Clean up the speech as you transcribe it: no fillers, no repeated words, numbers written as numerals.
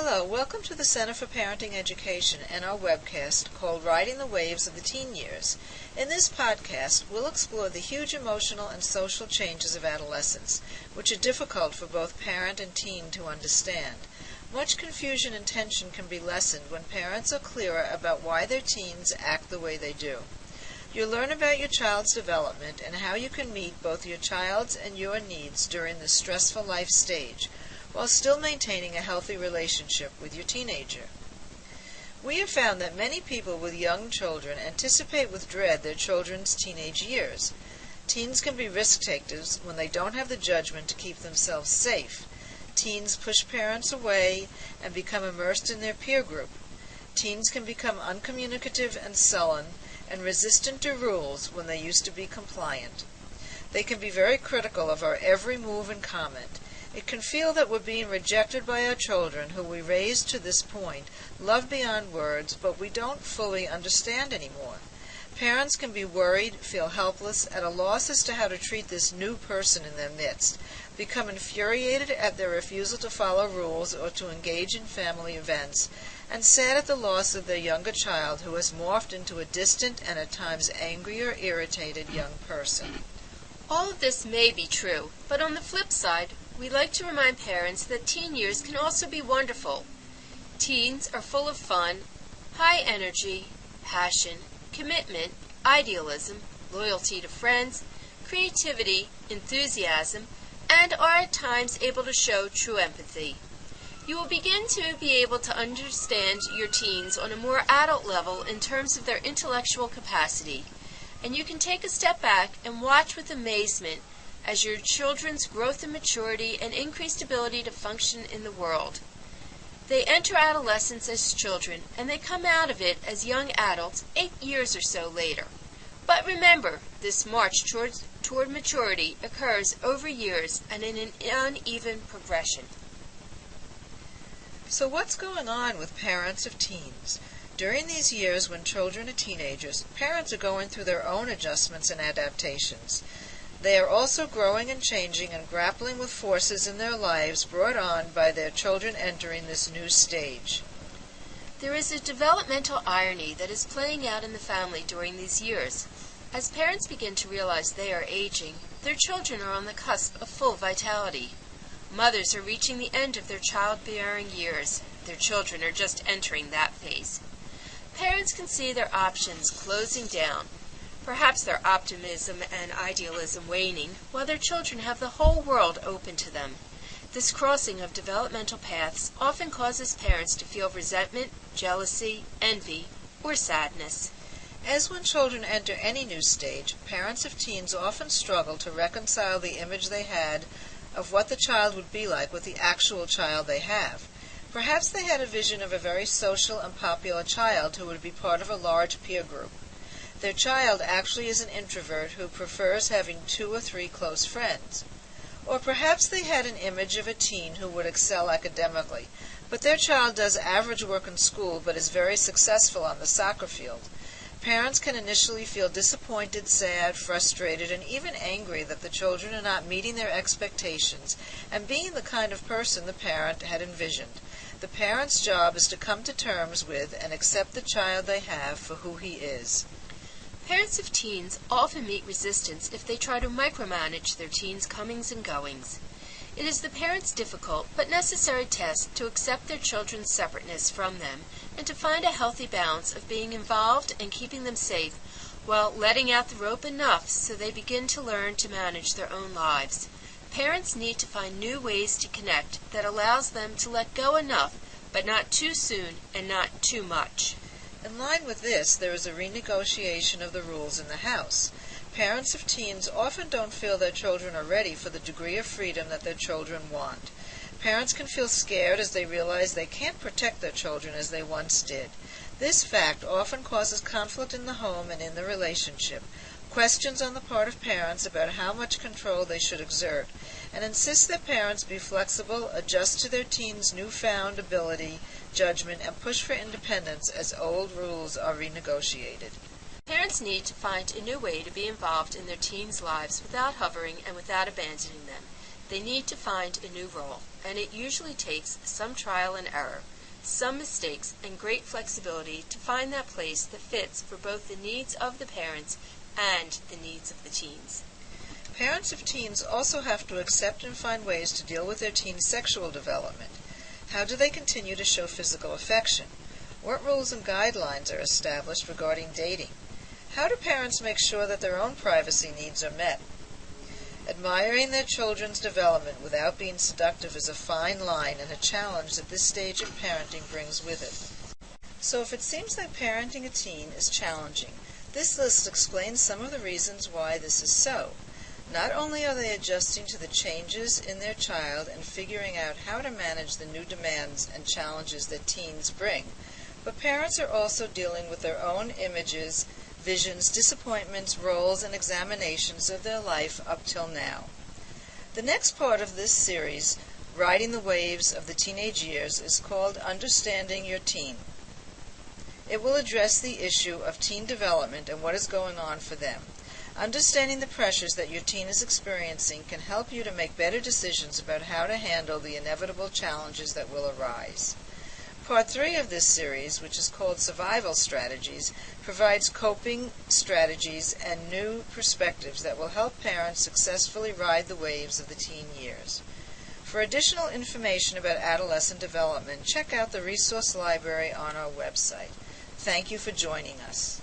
Hello, welcome to the Center for Parenting Education and our webcast called Riding the Waves of the Teen Years. In this podcast, we'll explore the huge emotional and social changes of adolescence, which are difficult for both parent and teen to understand. Much confusion and tension can be lessened when parents are clearer about why their teens act the way they do. You'll learn about your child's development and how you can meet both your child's and your needs during this stressful life stage, while still maintaining a healthy relationship with your teenager. We have found that many people with young children anticipate with dread their children's teenage years. Teens can be risk takers when they don't have the judgment to keep themselves safe. Teens push parents away and become immersed in their peer group. Teens can become uncommunicative and sullen and resistant to rules when they used to be compliant. They can be very critical of our every move and comment. It can feel that we're being rejected by our children, who we raised to this point, love beyond words, but we don't fully understand anymore. Parents can be worried, feel helpless, at a loss as to how to treat this new person in their midst, become infuriated at their refusal to follow rules or to engage in family events, and sad at the loss of their younger child who has morphed into a distant and at times angry or irritated young person. All of this may be true, but on the flip side, we like to remind parents that teen years can also be wonderful. Teens are full of fun, high energy, passion, commitment, idealism, loyalty to friends, creativity, enthusiasm, and are at times able to show true empathy. You will begin to be able to understand your teens on a more adult level in terms of their intellectual capacity, and you can take a step back and watch with amazement as your children's growth and maturity and increased ability to function in the world. They enter adolescence as children, and they come out of it as young adults 8 years or so later. But remember, this march toward maturity occurs over years and in an uneven progression. So what's going on with parents of teens? During these years when children are teenagers, parents are going through their own adjustments and adaptations. They are also growing and changing and grappling with forces in their lives brought on by their children entering this new stage. There is a developmental irony that is playing out in the family during these years. As parents begin to realize they are aging, their children are on the cusp of full vitality. Mothers are reaching the end of their childbearing years. Their children are just entering that phase. Parents can see their options closing down, perhaps their optimism and idealism waning, while their children have the whole world open to them. This crossing of developmental paths often causes parents to feel resentment, jealousy, envy, or sadness. As when children enter any new stage, parents of teens often struggle to reconcile the image they had of what the child would be like with the actual child they have. Perhaps they had a vision of a very social and popular child who would be part of a large peer group. Their child actually is an introvert who prefers having 2 or 3 close friends. Or perhaps they had an image of a teen who would excel academically, but their child does average work in school but is very successful on the soccer field. Parents can initially feel disappointed, sad, frustrated, and even angry that the children are not meeting their expectations and being the kind of person the parent had envisioned. The parent's job is to come to terms with and accept the child they have for who he is. Parents of teens often meet resistance if they try to micromanage their teens' comings and goings. It is the parents' difficult but necessary task to accept their children's separateness from them and to find a healthy balance of being involved and keeping them safe while letting out the rope enough so they begin to learn to manage their own lives. Parents need to find new ways to connect that allows them to let go enough, but not too soon and not too much. In line with this, there is a renegotiation of the rules in the house. Parents of teens often don't feel their children are ready for the degree of freedom that their children want. Parents can feel scared as they realize they can't protect their children as they once did. This fact often causes conflict in the home and in the relationship, questions on the part of parents about how much control they should exert, and insist that parents be flexible, adjust to their teens' newfound ability, judgment, and push for independence as old rules are renegotiated. Parents need to find a new way to be involved in their teens' lives without hovering and without abandoning them. They need to find a new role. and it usually takes some trial and error, some mistakes, and great flexibility to find that place that fits for both the needs of the parents and the needs of the teens. Parents of teens also have to accept and find ways to deal with their teen's sexual development. How do they continue to show physical affection? What rules and guidelines are established regarding dating? How do parents make sure that their own privacy needs are met? Admiring their children's development without being seductive is a fine line and a challenge that this stage of parenting brings with it. So if it seems like parenting a teen is challenging, this list explains some of the reasons why this is so. Not only are they adjusting to the changes in their child and figuring out how to manage the new demands and challenges that teens bring, but parents are also dealing with their own images, visions, disappointments, roles, and examinations of their life up till now. The next part of this series, Riding the Waves of the Teenage Years, is called Understanding Your Teen. It will address the issue of teen development and what is going on for them. Understanding the pressures that your teen is experiencing can help you to make better decisions about how to handle the inevitable challenges that will arise. Part 3 of this series, which is called Survival Strategies, provides coping strategies and new perspectives that will help parents successfully ride the waves of the teen years. For additional information about adolescent development, check out the resource library on our website. Thank you for joining us.